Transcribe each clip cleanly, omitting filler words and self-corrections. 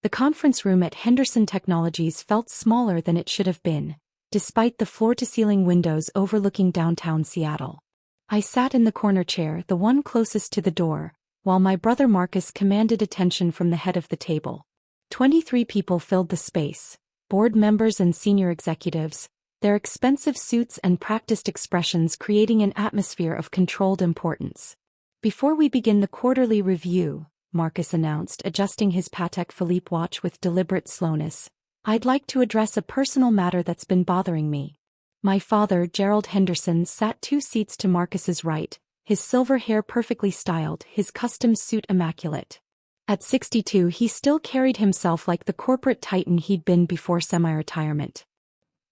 The conference room at Henderson Technologies felt smaller than it should have been, despite the floor-to-ceiling windows overlooking downtown Seattle. I sat in the corner chair, the one closest to the door, while my brother Marcus commanded attention from the head of the table. 23 people filled the space, board members and senior executives, their expensive suits and practiced expressions creating an atmosphere of controlled importance. "Before we begin the quarterly review," Marcus announced, adjusting his Patek Philippe watch with deliberate slowness, "I'd like to address a personal matter that's been bothering me." My father, Gerald Henderson, sat 2 seats to Marcus's right, his silver hair perfectly styled, his custom suit immaculate. At 62, he still carried himself like the corporate titan he'd been before semi-retirement.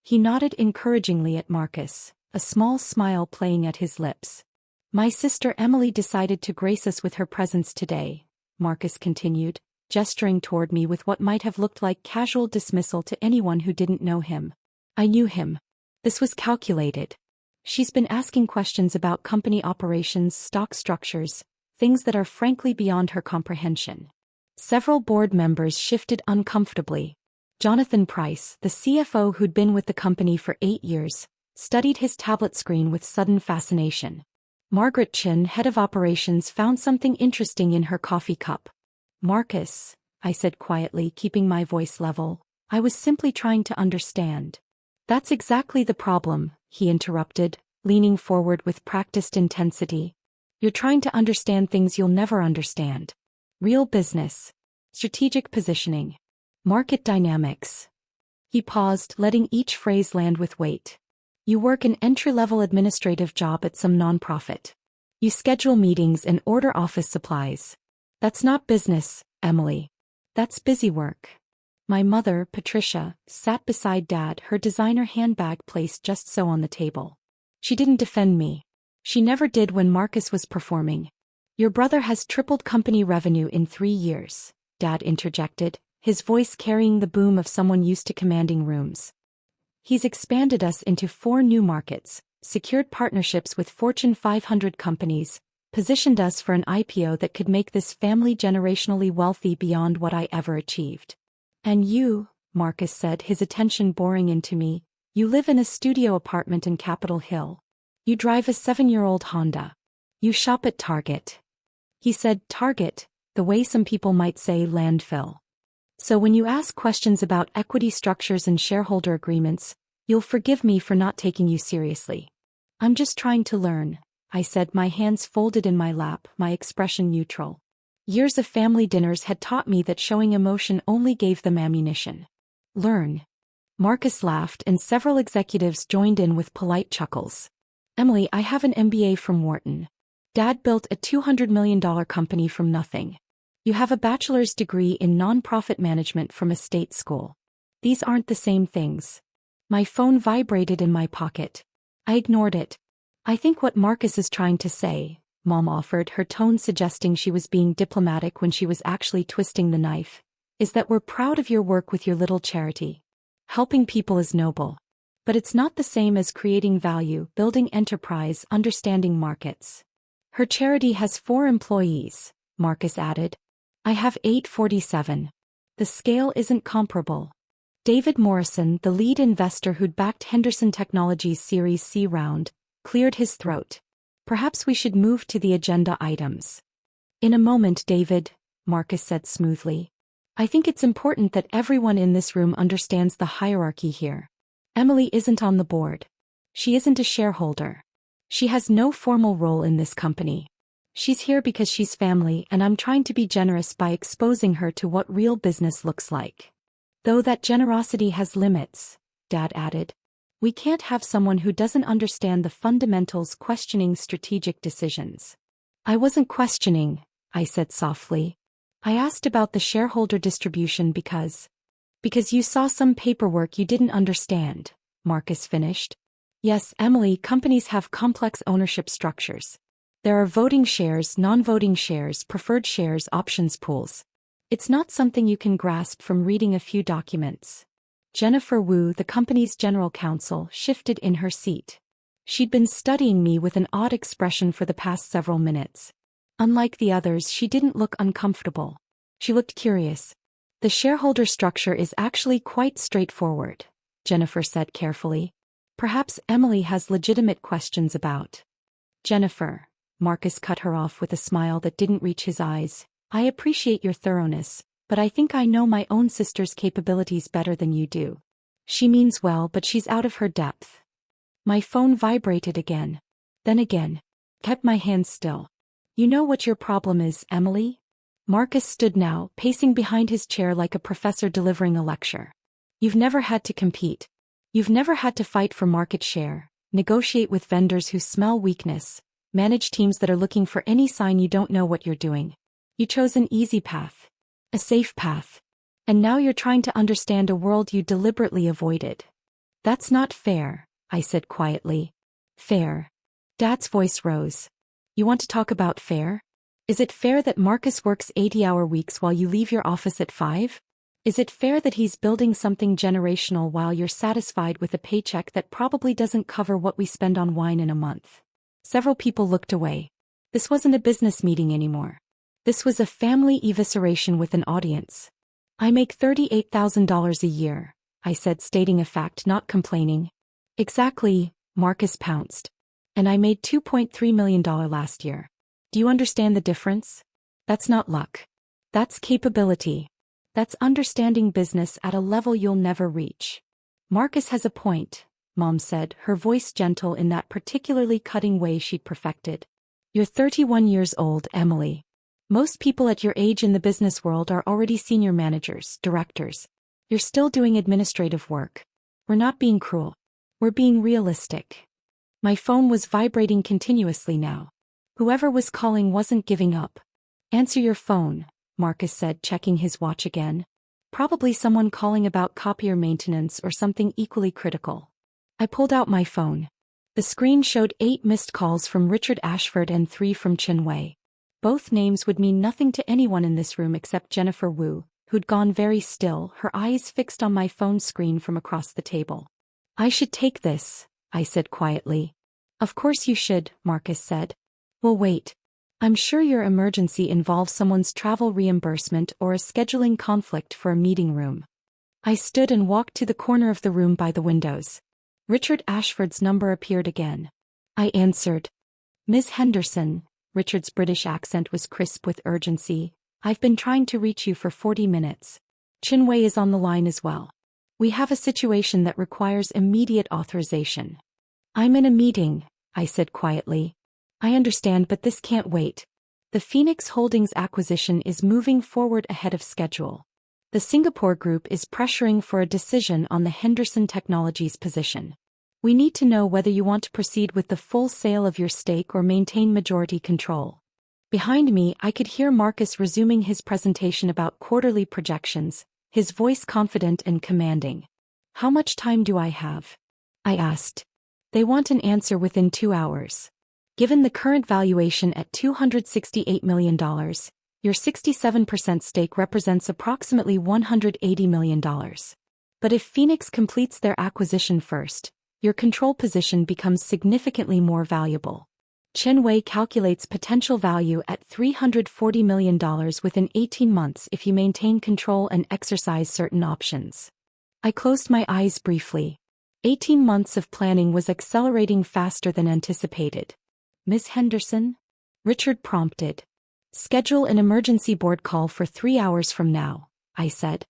He nodded encouragingly at Marcus, a small smile playing at his lips. "My sister Emily decided to grace us with her presence today," Marcus continued, gesturing toward me with what might have looked like casual dismissal to anyone who didn't know him. I knew him. This was calculated. "She's been asking questions about company operations, stock structures, things that are frankly beyond her comprehension." Several board members shifted uncomfortably. Jonathan Price, the CFO who'd been with the company for 8 years, studied his tablet screen with sudden fascination. Margaret Chin, head of operations, found something interesting in her coffee cup. "Marcus," I said quietly, keeping my voice level, "I was simply trying to understand." "That's exactly the problem," he interrupted, leaning forward with practiced intensity. "You're trying to understand things you'll never understand. Real business. Strategic positioning. Market dynamics." He paused, letting each phrase land with weight. "You work an entry-level administrative job at some nonprofit. You schedule meetings and order office supplies. That's not business, Emily. That's busy work." My mother, Patricia, sat beside Dad, her designer handbag placed just so on the table. She didn't defend me. She never did when Marcus was performing. "Your brother has tripled company revenue in 3 years," Dad interjected, his voice carrying the boom of someone used to commanding rooms. "He's expanded us into 4 new markets, secured partnerships with Fortune 500 companies, positioned us for an IPO that could make this family generationally wealthy beyond what I ever achieved. And you," Marcus said, his attention boring into me, "you live in a studio apartment in Capitol Hill. You drive a 7-year-old Honda. You shop at Target." He said Target, the way some people might say landfill. "So when you ask questions about equity structures and shareholder agreements, you'll forgive me for not taking you seriously." "I'm just trying to learn," I said, my hands folded in my lap, my expression neutral. Years of family dinners had taught me that showing emotion only gave them ammunition. "Learn." Marcus laughed and several executives joined in with polite chuckles. "Emily, I have an MBA from Wharton. Dad built a $200 million company from nothing. You have a bachelor's degree in nonprofit management from a state school. These aren't the same things." My phone vibrated in my pocket. I ignored it. "I think what Marcus is trying to say," Mom offered, her tone suggesting she was being diplomatic when she was actually twisting the knife, "is that we're proud of your work with your little charity. Helping people is noble. But it's not the same as creating value, building enterprise, understanding markets." "Her charity has 4 employees," Marcus added. "I have 847. The scale isn't comparable." David Morrison, the lead investor who'd backed Henderson Technologies' Series C round, cleared his throat. "Perhaps we should move to the agenda items." "In a moment, David," Marcus said smoothly. "I think it's important that everyone in this room understands the hierarchy here. Emily isn't on the board. She isn't a shareholder. She has no formal role in this company. She's here because she's family, and I'm trying to be generous by exposing her to what real business looks like. Though that generosity has limits," Dad added. "We can't have someone who doesn't understand the fundamentals questioning strategic decisions." "I wasn't questioning," I said softly. "I asked about the shareholder distribution because you saw some paperwork you didn't understand," Marcus finished. "Yes, Emily, companies have complex ownership structures. There are voting shares, non-voting shares, preferred shares, options pools. It's not something you can grasp from reading a few documents." Jennifer Wu, the company's general counsel, shifted in her seat. She'd been studying me with an odd expression for the past several minutes. Unlike the others, she didn't look uncomfortable. She looked curious. The shareholder structure is actually quite straightforward, Jennifer said carefully. Perhaps Emily has legitimate questions about. Jennifer, Marcus cut her off with a smile that didn't reach his eyes. I appreciate your thoroughness, but I think I know my own sister's capabilities better than you do. She means well, but she's out of her depth. My phone vibrated again. Then again. Kept my hands still. You know what your problem is, Emily? Marcus stood now, pacing behind his chair like a professor delivering a lecture. You've never had to compete. You've never had to fight for market share, negotiate with vendors who smell weakness, manage teams that are looking for any sign you don't know what you're doing. You chose an easy path. A safe path. And now you're trying to understand a world you deliberately avoided. That's not fair, I said quietly. Fair. Dad's voice rose. You want to talk about fair? Is it fair that Marcus works 80-hour weeks while you leave your office at 5? Is it fair that he's building something generational while you're satisfied with a paycheck that probably doesn't cover what we spend on wine in a month? Several people looked away. This wasn't a business meeting anymore. This was a family evisceration with an audience. I make $38,000 a year, I said, stating a fact, not complaining. Exactly, Marcus pounced. And I made $2.3 million last year. Do you understand the difference? That's not luck. That's capability. That's understanding business at a level you'll never reach. Marcus has a point, Mom said, her voice gentle in that particularly cutting way she'd perfected. You're 31 years old, Emily. Most people at your age in the business world are already senior managers, directors. You're still doing administrative work. We're not being cruel. We're being realistic. My phone was vibrating continuously now. Whoever was calling wasn't giving up. Answer your phone, Marcus said, checking his watch again. Probably someone calling about copier maintenance or something equally critical. I pulled out my phone. The screen showed 8 missed calls from Richard Ashford and 3 from Chin Wei. Both names would mean nothing to anyone in this room except Jennifer Wu, who'd gone very still, her eyes fixed on my phone screen from across the table. I should take this, I said quietly. Of course you should, Marcus said. Well, wait. I'm sure your emergency involves someone's travel reimbursement or a scheduling conflict for a meeting room. I stood and walked to the corner of the room by the windows. Richard Ashford's number appeared again. I answered. Ms. Henderson, Richard's British accent was crisp with urgency. I've been trying to reach you for 40 minutes. Chin Wei is on the line as well. We have a situation that requires immediate authorization. I'm in a meeting, I said quietly. I understand, but this can't wait. The Phoenix Holdings acquisition is moving forward ahead of schedule. The Singapore group is pressuring for a decision on the Henderson Technologies position. We need to know whether you want to proceed with the full sale of your stake or maintain majority control. Behind me, I could hear Marcus resuming his presentation about quarterly projections, his voice confident and commanding. How much time do I have? I asked. They want an answer within 2 hours. Given the current valuation at $268 million, your 67% stake represents approximately $180 million. But if Phoenix completes their acquisition first, your control position becomes significantly more valuable. Chin Wei calculates potential value at $340 million within 18 months if you maintain control and exercise certain options. I closed my eyes briefly. 18 months of planning was accelerating faster than anticipated. Ms. Henderson? Richard prompted. Schedule an emergency board call for 3 hours from now, I said.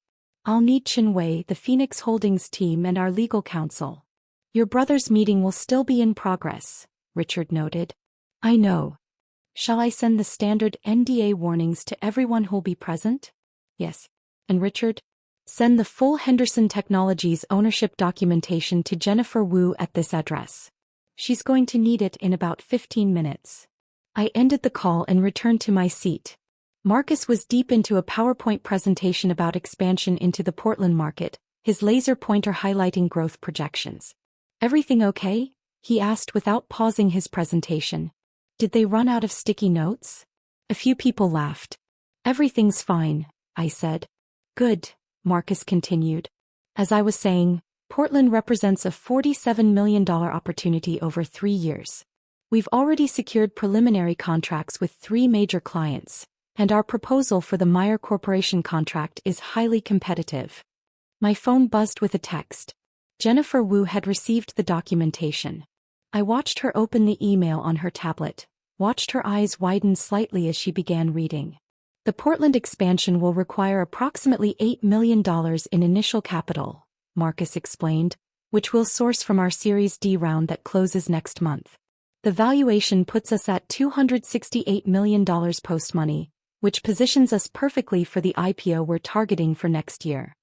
I'll need Chin Wei, the Phoenix Holdings team, and our legal counsel. Your brother's meeting will still be in progress, Richard noted. I know. Shall I send the standard NDA warnings to everyone who'll be present? Yes. And Richard? Send the full Henderson Technologies ownership documentation to Jennifer Wu at this address. She's going to need it in about 15 minutes. I ended the call and returned to my seat. Marcus was deep into a PowerPoint presentation about expansion into the Portland market, his laser pointer highlighting growth projections. Everything okay? He asked without pausing his presentation. Did they run out of sticky notes? A few people laughed. Everything's fine, I said. Good, Marcus continued. As I was saying, Portland represents a $47 million opportunity over 3 years. We've already secured preliminary contracts with 3 major clients, And our proposal for the Meyer Corporation contract is highly competitive. My phone buzzed with a text. Jennifer Wu had received the documentation. I watched her open the email on her tablet, watched her eyes widen slightly as she began reading. The Portland expansion will require approximately $8 million in initial capital, Marcus explained, which we'll source from our Series D round that closes next month. The valuation puts us at $268 million post-money, which positions us perfectly for the IPO we're targeting for next year.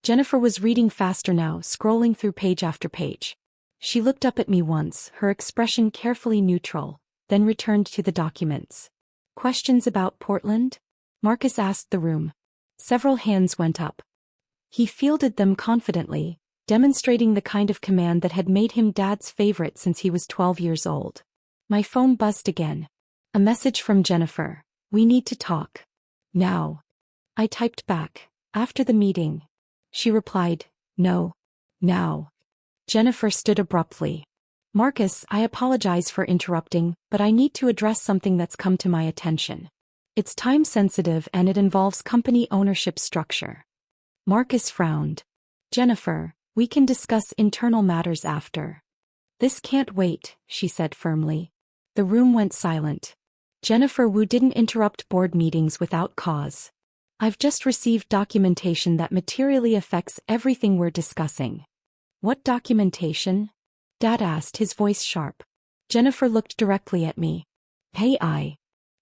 Jennifer was reading faster now, scrolling through page after page. She looked up at me once, her expression carefully neutral, then returned to the documents. Questions about Portland? Marcus asked the room. Several hands went up. He fielded them confidently, demonstrating the kind of command that had made him Dad's favorite since he was 12 years old. My phone buzzed again. A message from Jennifer. We need to talk. Now. I typed back. After the meeting. She replied, no. Now. Jennifer stood abruptly. Marcus, I apologize for interrupting, but I need to address something that's come to my attention. It's time-sensitive and it involves company ownership structure. Marcus frowned. Jennifer, we can discuss internal matters after. This can't wait, she said firmly. The room went silent. Jennifer Wu didn't interrupt board meetings without cause. I've just received documentation that materially affects everything we're discussing. What documentation? Dad asked, his voice sharp. Jennifer looked directly at me. Hey, I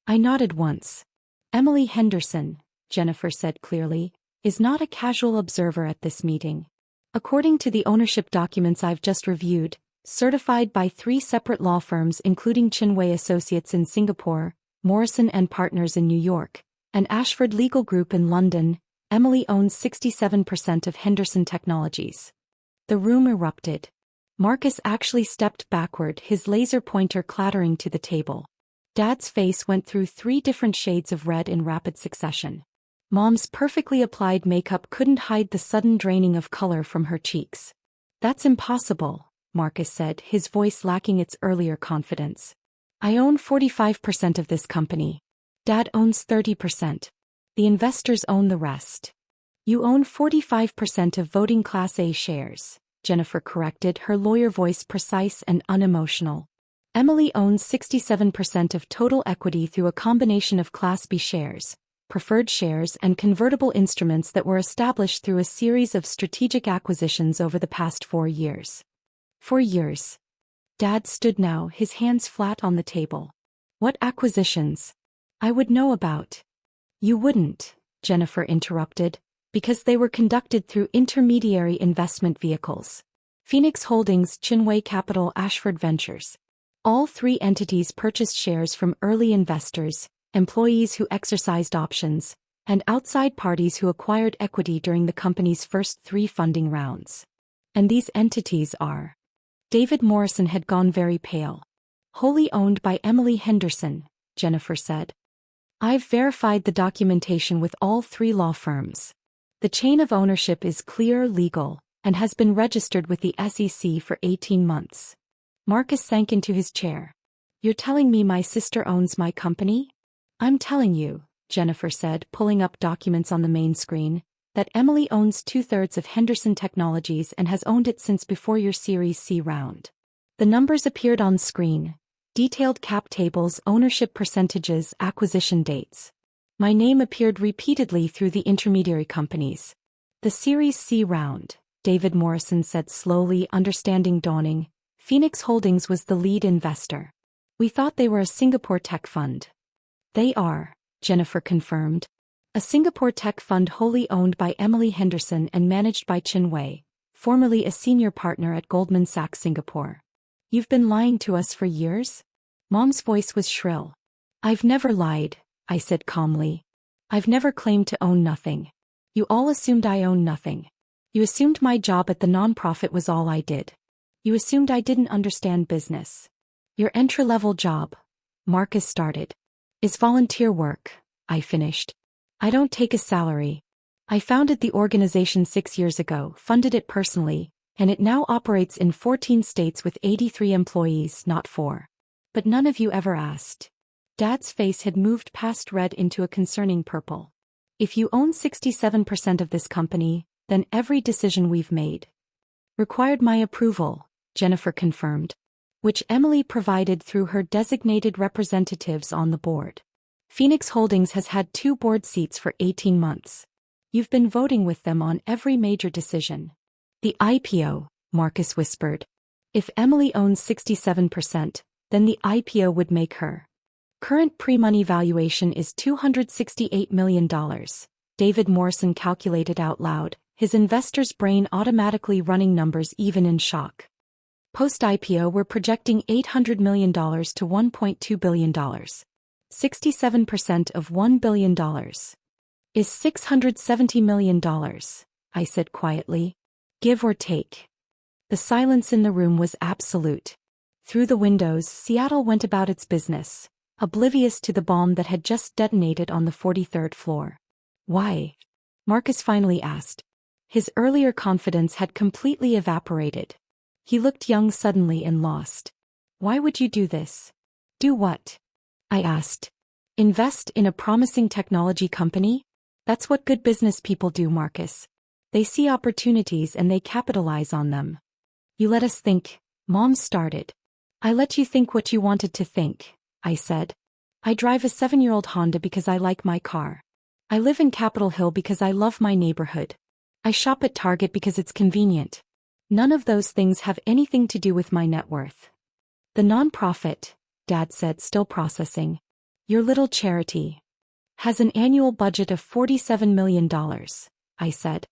nodded once. Emily Henderson, Jennifer said clearly, is not a casual observer at this meeting. According to the ownership documents I've just reviewed, certified by 3 separate law firms including Chinwei Associates in Singapore, Morrison & Partners in New York, and Ashford Legal Group in London, Emily owns 67% of Henderson Technologies. The room erupted. Marcus actually stepped backward, his laser pointer clattering to the table. Dad's face went through 3 different shades of red in rapid succession. Mom's perfectly applied makeup couldn't hide the sudden draining of color from her cheeks. That's impossible, Marcus said, his voice lacking its earlier confidence. I own 45% of this company. Dad owns 30%. The investors own the rest. You own 45% of voting Class A shares, Jennifer corrected, her lawyer voice precise and unemotional. Emily owns 67% of total equity through a combination of Class B shares, preferred shares and convertible instruments that were established through a series of strategic acquisitions over the past 4 years. 4 years. Dad stood now, his hands flat on the table. What acquisitions? I would know about. You wouldn't, Jennifer interrupted, because they were conducted through intermediary investment vehicles. Phoenix Holdings, Chinwei Capital, Ashford Ventures. All 3 entities purchased shares from early investors, employees who exercised options, and outside parties who acquired equity during the company's first 3 funding rounds. And these entities are. David Morrison had gone very pale. Wholly owned by Emily Henderson, Jennifer said. I've verified the documentation with all 3 law firms. The chain of ownership is clear, legal, and has been registered with the SEC for 18 months. Marcus sank into his chair. You're telling me my sister owns my company? I'm telling you, Jennifer said, pulling up documents on the main screen, that Emily owns 2/3 of Henderson Technologies and has owned it since before your Series C round. The numbers appeared on screen. Detailed cap tables, ownership percentages, acquisition dates. My name appeared repeatedly through the intermediary companies. The Series C round, David Morrison said slowly, understanding dawning. Phoenix Holdings was the lead investor. We thought they were a Singapore tech fund. They are, Jennifer confirmed. A Singapore tech fund wholly owned by Emily Henderson and managed by Chinwei, formerly a senior partner at Goldman Sachs Singapore. You've been lying to us for years? Mom's voice was shrill. I've never lied, I said calmly. I've never claimed to own nothing. You all assumed I own nothing. You assumed my job at the nonprofit was all I did. You assumed I didn't understand business. Your entry-level job, Marcus started, is volunteer work, I finished. I don't take a salary. I founded the organization 6 years ago, funded it personally, and it now operates in 14 states with 83 employees, not 4. But none of you ever asked. Dad's face had moved past red into a concerning purple. If you own 67% of this company, then every decision we've made required my approval, Jennifer confirmed, which Emily provided through her designated representatives on the board. Phoenix Holdings has had 2 board seats for 18 months. You've been voting with them on every major decision. The IPO, Marcus whispered. If Emily owns 67%, then the IPO would make her current pre-money valuation is $268 million, David Morrison calculated out loud, his investor's brain automatically running numbers even in shock. Post-IPO we're projecting $800 million to $1.2 billion. 67% of $1 billion is $670 million, I said quietly. Give or take. The silence in the room was absolute. Through the windows, Seattle went about its business, oblivious to the bomb that had just detonated on the 43rd floor. Why? Marcus finally asked. His earlier confidence had completely evaporated. He looked young suddenly and lost. Why would you do this? Do what? I asked. Invest in a promising technology company? That's what good business people do, Marcus. They see opportunities and they capitalize on them. You let us think, Mom started. I let you think what you wanted to think, I said. I drive a 7-year-old Honda because I like my car. I live in Capitol Hill because I love my neighborhood. I shop at Target because it's convenient. None of those things have anything to do with my net worth. The nonprofit, Dad said, still processing. Your little charity has an annual budget of $47 million, I said.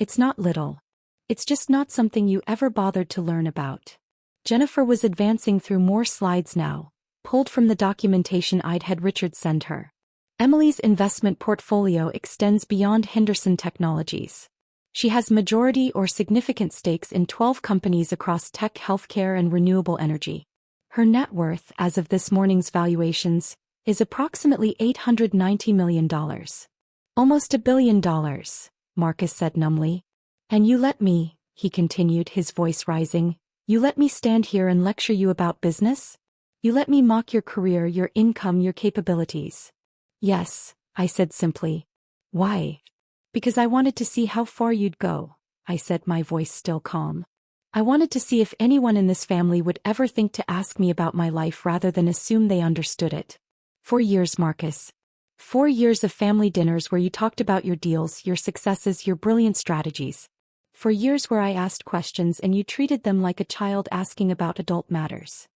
It's not little. It's just not something you ever bothered to learn about. Jennifer was advancing through more slides now, pulled from the documentation I'd had Richard send her. Emily's investment portfolio extends beyond Henderson Technologies. She has majority or significant stakes in 12 companies across tech, healthcare, and renewable energy. Her net worth, as of this morning's valuations, is approximately $890 million. Almost $1 billion, Marcus said numbly. And you let me, he continued, his voice rising, you let me stand here and lecture you about business? You let me mock your career, your income, your capabilities. Yes, I said simply. Why? Because I wanted to see how far you'd go, I said, my voice still calm. I wanted to see if anyone in this family would ever think to ask me about my life rather than assume they understood it. 4 years, Marcus. 4 years of family dinners where you talked about your deals, your successes, your brilliant strategies. 4 years where I asked questions and you treated them like a child asking about adult matters.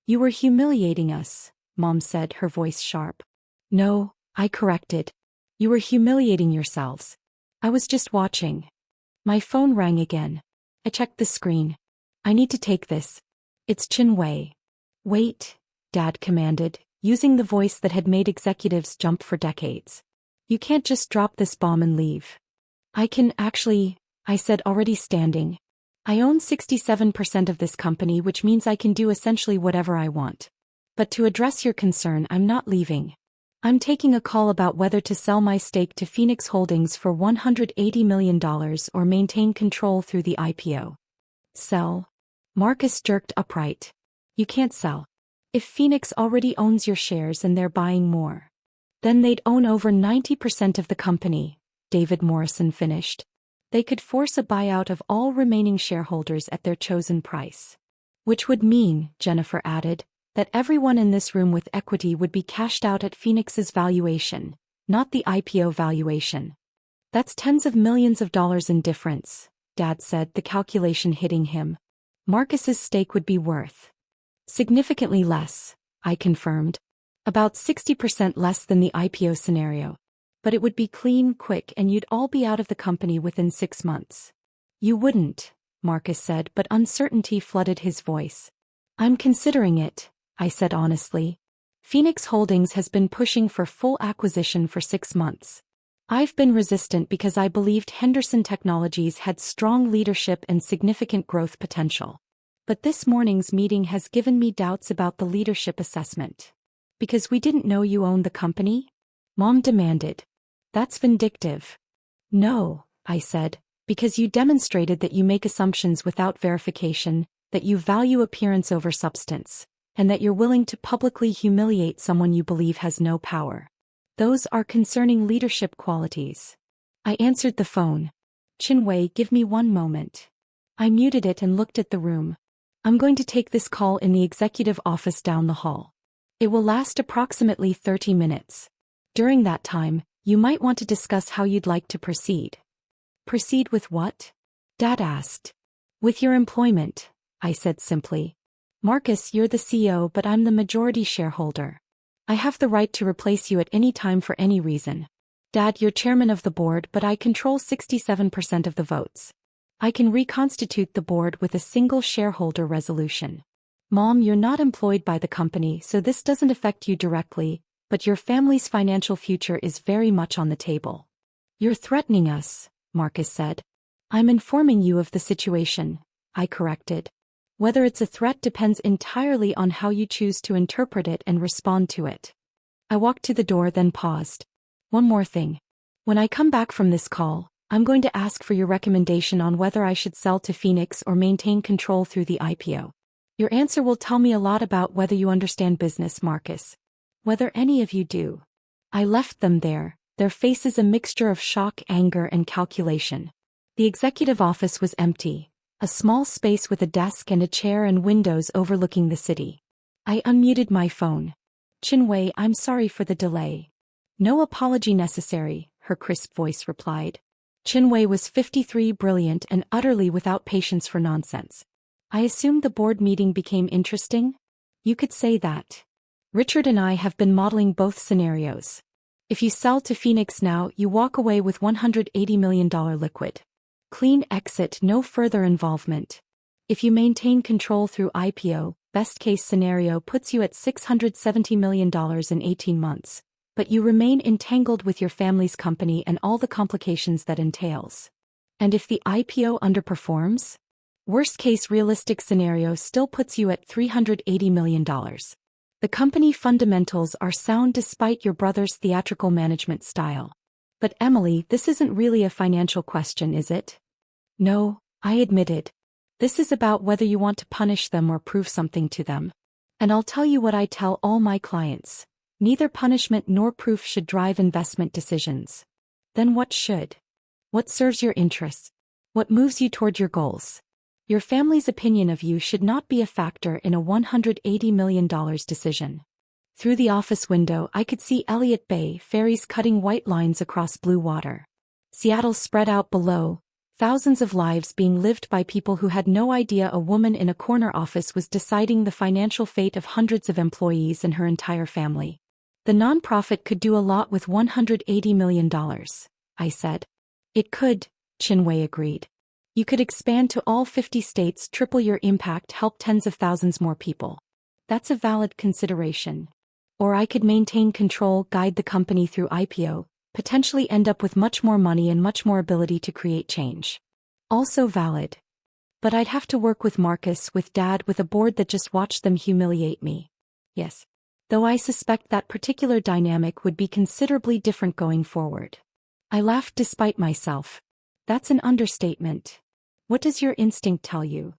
You were humiliating us, Mom said, her voice sharp. No, I corrected. You were humiliating yourselves. I was just watching. My phone rang again. I checked the screen. I need to take this. It's Chin Wei. Wait, Dad commanded, using the voice that had made executives jump for decades. You can't just drop this bomb and leave. I can actually, I said, already standing. I own 67% of this company, which means I can do essentially whatever I want. But to address your concern, I'm not leaving. I'm taking a call about whether to sell my stake to Phoenix Holdings for $180 million or maintain control through the IPO. Sell? Marcus jerked upright. You can't sell. If Phoenix already owns your shares and they're buying more, then they'd own over 90% of the company, David Morrison finished. They could force a buyout of all remaining shareholders at their chosen price. Which would mean, Jennifer added, that everyone in this room with equity would be cashed out at Phoenix's valuation, not the IPO valuation. That's tens of millions of dollars in difference, Dad said, the calculation hitting him. Marcus's stake would be worth significantly less, I confirmed. About 60% less than the IPO scenario. But it would be clean, quick, and you'd all be out of the company within 6 months. You wouldn't, Marcus said, but uncertainty flooded his voice. I'm considering it, I said honestly. Phoenix Holdings has been pushing for full acquisition for 6 months. I've been resistant because I believed Henderson Technologies had strong leadership and significant growth potential. But this morning's meeting has given me doubts about the leadership assessment. Because we didn't know you owned the company? Mom demanded. That's vindictive. No, I said, because you demonstrated that you make assumptions without verification, that you value appearance over substance, and that you're willing to publicly humiliate someone you believe has no power. Those are concerning leadership qualities. I answered the phone. Chinwei, give me one moment. I muted it and looked at the room. I'm going to take this call in the executive office down the hall. It will last approximately 30 minutes. During that time, you might want to discuss how you'd like to proceed. Proceed with what? Dad asked. With your employment, I said simply. Marcus, you're the CEO, but I'm the majority shareholder. I have the right to replace you at any time for any reason. Dad, you're chairman of the board, but I control 67% of the votes. I can reconstitute the board with a single shareholder resolution. Mom, you're not employed by the company, so this doesn't affect you directly, but your family's financial future is very much on the table. You're threatening us, Marcus said. I'm informing you of the situation, I corrected. Whether it's a threat depends entirely on how you choose to interpret it and respond to it. I walked to the door, then paused. One more thing. When I come back from this call, I'm going to ask for your recommendation on whether I should sell to Phoenix or maintain control through the IPO. Your answer will tell me a lot about whether you understand business, Marcus. Whether any of you do. I left them there, their faces a mixture of shock, anger, and calculation. The executive office was empty, a small space with a desk and a chair and windows overlooking the city. I unmuted my phone. Chinwei, I'm sorry for the delay. No apology necessary, her crisp voice replied. Chinwei was 53, brilliant and utterly without patience for nonsense. I assumed the board meeting became interesting? You could say that. Richard and I have been modeling both scenarios. If you sell to Phoenix now, you walk away with $180 million liquid. Clean exit, no further involvement. If you maintain control through IPO, best case scenario puts you at $670 million in 18 months, but you remain entangled with your family's company and all the complications that entails. And if the IPO underperforms? Worst case realistic scenario still puts you at $380 million. The company fundamentals are sound despite your brother's theatrical management style. But Emily, this isn't really a financial question, is it? No, I admitted. This is about whether you want to punish them or prove something to them. And I'll tell you what I tell all my clients. Neither punishment nor proof should drive investment decisions. Then what should? What serves your interests? What moves you toward your goals? Your family's opinion of you should not be a factor in a $180 million decision. Through the office window I could see Elliott Bay, ferries cutting white lines across blue water. Seattle spread out below, thousands of lives being lived by people who had no idea a woman in a corner office was deciding the financial fate of hundreds of employees and her entire family. The nonprofit could do a lot with $180 million, I said. It could, Chinwei agreed. You could expand to all 50 states, triple your impact, help tens of thousands more people. That's a valid consideration. Or I could maintain control, guide the company through IPO, potentially end up with much more money and much more ability to create change. Also valid. But I'd have to work with Marcus, with Dad, with a board that just watched them humiliate me. Yes. Though I suspect that particular dynamic would be considerably different going forward. I laughed despite myself. That's an understatement. What does your instinct tell you?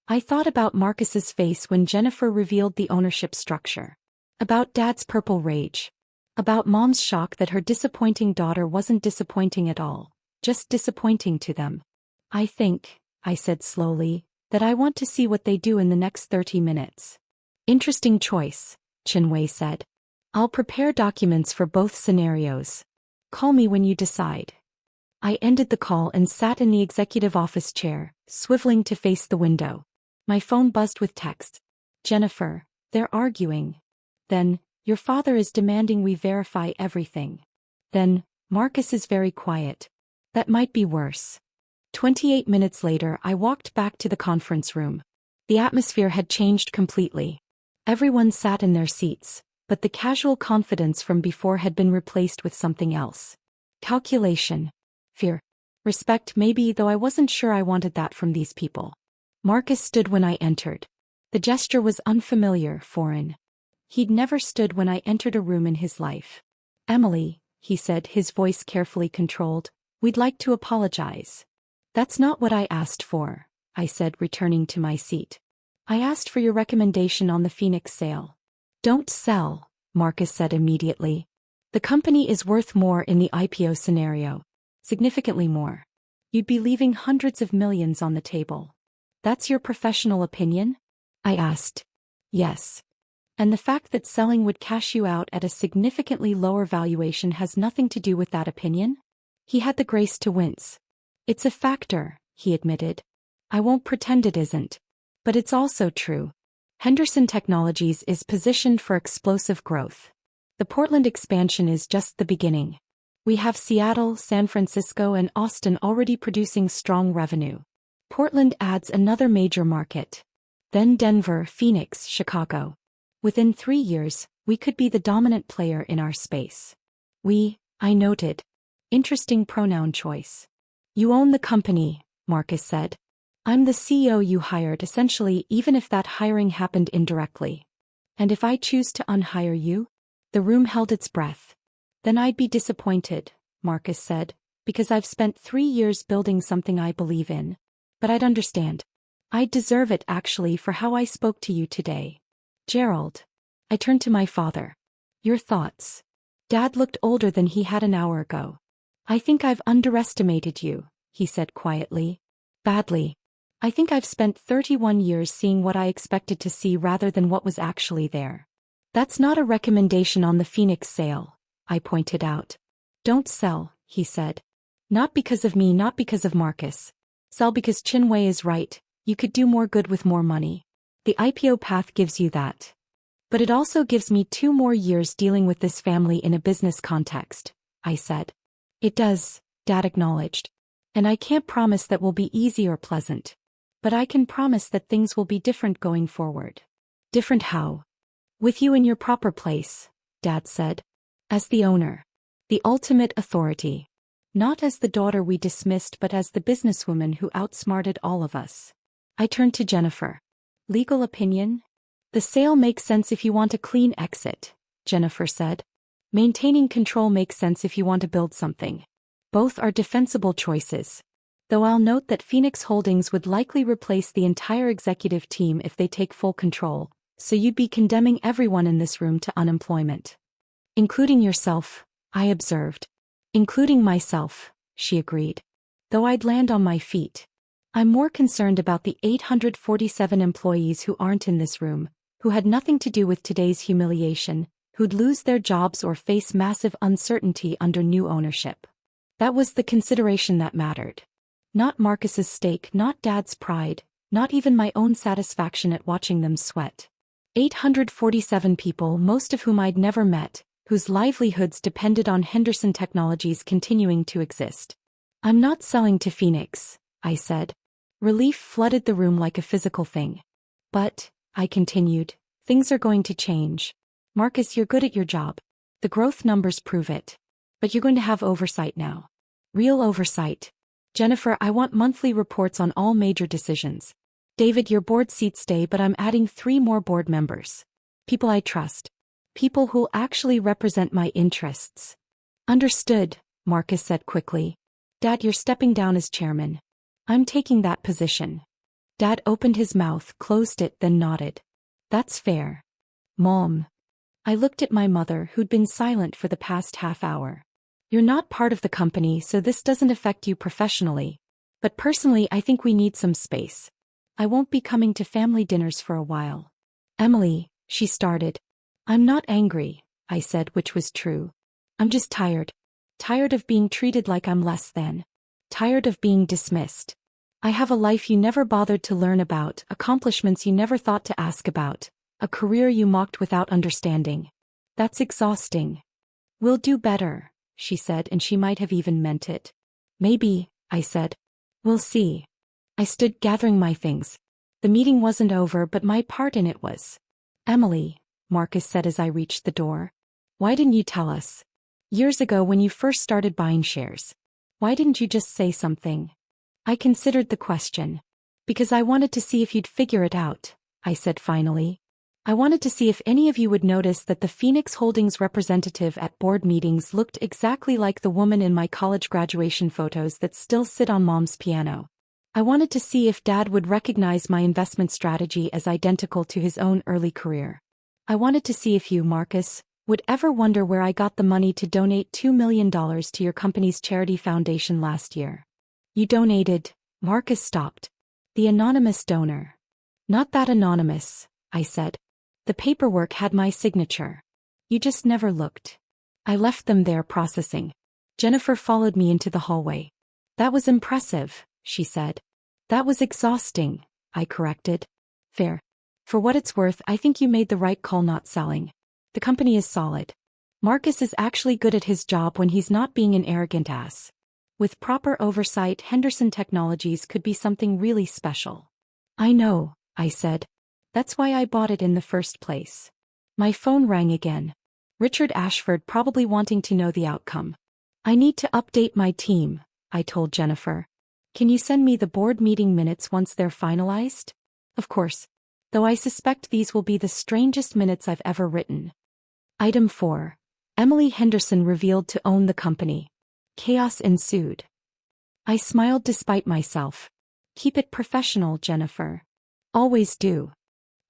I thought about Marcus's face when Jennifer revealed the ownership structure. About Dad's purple rage. About Mom's shock that her disappointing daughter wasn't disappointing at all, just disappointing to them. I think, I said slowly, that I want to see what they do in the next 30 minutes. Interesting choice, Chinwei said. I'll prepare documents for both scenarios. Call me when you decide. I ended the call and sat in the executive office chair, swiveling to face the window. My phone buzzed with text. Jennifer, they're arguing. Then, your father is demanding we verify everything. Then, Marcus is very quiet. That might be worse. 28 minutes later I walked back to the conference room. The atmosphere had changed completely. Everyone sat in their seats, but the casual confidence from before had been replaced with something else. Calculation. Fear. Respect maybe, though I wasn't sure I wanted that from these people. Marcus stood when I entered. The gesture was unfamiliar, foreign. He'd never stood when I entered a room in his life. Emily, he said, his voice carefully controlled, we'd like to apologize. That's not what I asked for, I said, returning to my seat. I asked for your recommendation on the Phoenix sale. Don't sell, Marcus said immediately. The company is worth more in the IPO scenario. Significantly more. You'd be leaving hundreds of millions on the table. That's your professional opinion? I asked. Yes. And the fact that selling would cash you out at a significantly lower valuation has nothing to do with that opinion? He had the grace to wince. It's a factor, he admitted. I won't pretend it isn't. But it's also true. Henderson Technologies is positioned for explosive growth. The Portland expansion is just the beginning. We have Seattle, San Francisco, and Austin already producing strong revenue. Portland adds another major market. Then Denver, Phoenix, Chicago. Within 3 years, we could be the dominant player in our space. I noted. Interesting pronoun choice. You own the company, Marcus said. I'm the CEO you hired essentially, even if that hiring happened indirectly. And if I choose to unhire you? The room held its breath. Then I'd be disappointed, Marcus said, because I've spent 3 years building something I believe in. But I'd understand. I'd deserve it actually for how I spoke to you today. Gerald. I turned to my father. Your thoughts? Dad looked older than he had an hour ago. I think I've underestimated you, he said quietly. Badly. I think I've spent 31 years seeing what I expected to see rather than what was actually there. That's not a recommendation on the Phoenix sale, I pointed out. Don't sell, he said. Not because of me, not because of Marcus. Sell because Chinwei is right, you could do more good with more money. The IPO path gives you that. But it also gives me 2 more years dealing with this family in a business context, I said. It does, Dad acknowledged. And I can't promise that will be easy or pleasant. But I can promise that things will be different going forward. Different how? With you in your proper place, Dad said. As the owner. The ultimate authority. Not as the daughter we dismissed but as the businesswoman who outsmarted all of us. I turned to Jennifer. Legal opinion? The sale makes sense if you want a clean exit, Jennifer said. Maintaining control makes sense if you want to build something. Both are defensible choices. Though I'll note that Phoenix Holdings would likely replace the entire executive team if they take full control, so you'd be condemning everyone in this room to unemployment. Including yourself, I observed. Including myself, she agreed. Though I'd land on my feet. I'm more concerned about the 847 employees who aren't in this room, who had nothing to do with today's humiliation, who'd lose their jobs or face massive uncertainty under new ownership. That was the consideration that mattered. Not Marcus's stake, not Dad's pride, not even my own satisfaction at watching them sweat. 847 people, most of whom I'd never met, whose livelihoods depended on Henderson Technologies continuing to exist. I'm not selling to Phoenix, I said. Relief flooded the room like a physical thing. But, I continued, things are going to change. Marcus, you're good at your job. The growth numbers prove it. But you're going to have oversight now. Real oversight. Jennifer, I want monthly reports on all major decisions. David, your board seats stay, but I'm adding 3 more board members. People I trust. People who'll actually represent my interests. Understood, Marcus said quickly. Dad, you're stepping down as chairman. I'm taking that position. Dad opened his mouth, closed it, then nodded. That's fair. Mom. I looked at my mother, who'd been silent for the past half hour. You're not part of the company, so this doesn't affect you professionally. But personally, I think we need some space. I won't be coming to family dinners for a while. Emily, she started. I'm not angry, I said, which was true. I'm just tired. Tired of being treated like I'm less than. Tired of being dismissed. I have a life you never bothered to learn about, accomplishments you never thought to ask about, a career you mocked without understanding. That's exhausting. We'll do better, she said, and she might have even meant it. Maybe, I said. We'll see. I stood gathering my things. The meeting wasn't over, but my part in it was. Emily, Marcus said as I reached the door. Why didn't you tell us? Years ago when you first started buying shares. Why didn't you just say something? I considered the question. Because I wanted to see if you'd figure it out, I said finally. I wanted to see if any of you would notice that the Phoenix Holdings representative at board meetings looked exactly like the woman in my college graduation photos that still sit on Mom's piano. I wanted to see if Dad would recognize my investment strategy as identical to his own early career. I wanted to see if you, Marcus, would ever wonder where I got the money to donate $2 million to your company's charity foundation last year. You donated, Marcus stopped. The anonymous donor. Not that anonymous, I said. The paperwork had my signature. You just never looked. I left them there processing. Jennifer followed me into the hallway. That was impressive, she said. That was exhausting, I corrected. Fair. For what it's worth, I think you made the right call not selling. The company is solid. Marcus is actually good at his job when he's not being an arrogant ass. With proper oversight, Henderson Technologies could be something really special. I know, I said. That's why I bought it in the first place. My phone rang again. Richard Ashford, probably wanting to know the outcome. I need to update my team, I told Jennifer. Can you send me the board meeting minutes once they're finalized? Of course. Though I suspect these will be the strangest minutes I've ever written. Item 4. Emily Henderson revealed to own the company. Chaos ensued. I smiled despite myself. Keep it professional, Jennifer. Always do.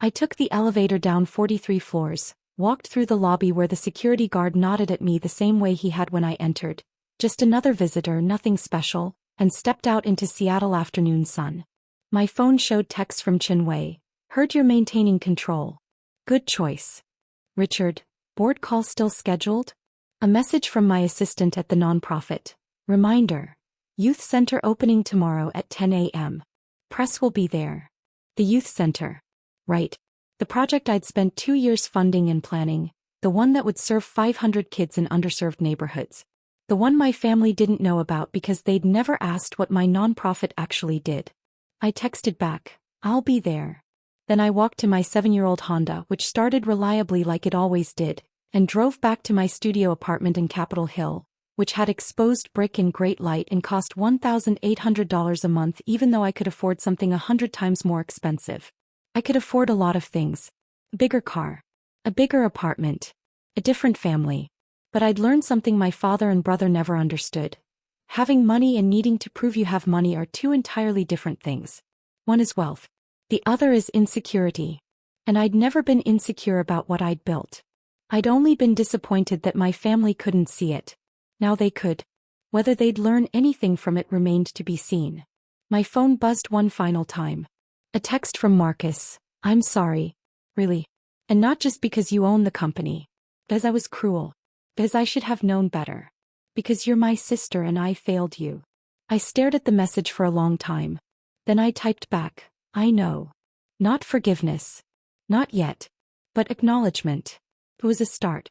I took the elevator down 43 floors, walked through the lobby where the security guard nodded at me the same way he had when I entered. Just another visitor, nothing special, and stepped out into Seattle afternoon sun. My phone showed text from Chinwei. Heard you're maintaining control. Good choice. Richard, board call still scheduled? A message from my assistant at the nonprofit. Reminder. Youth Center opening tomorrow at 10 a.m. Press will be there. The Youth Center. Right. The project I'd spent 2 years funding and planning, the one that would serve 500 kids in underserved neighborhoods. The one my family didn't know about because they'd never asked what my nonprofit actually did. I texted back, I'll be there. Then I walked to my 7-year-old Honda, which started reliably like it always did, and drove back to my studio apartment in Capitol Hill, which had exposed brick and great light and cost $1,800 a month even though I could afford something 100 times more expensive. I could afford a lot of things. A bigger car. A bigger apartment. A different family. But I'd learned something my father and brother never understood. Having money and needing to prove you have money are two entirely different things. One is wealth. The other is insecurity. And I'd never been insecure about what I'd built. I'd only been disappointed that my family couldn't see it. Now they could. Whether they'd learn anything from it remained to be seen. My phone buzzed one final time. A text from Marcus. I'm sorry. Really. And not just because you own the company. Because I was cruel. Because I should have known better. Because you're my sister and I failed you. I stared at the message for a long time. Then I typed back, I know. Not forgiveness. Not yet. But acknowledgement. It was a start.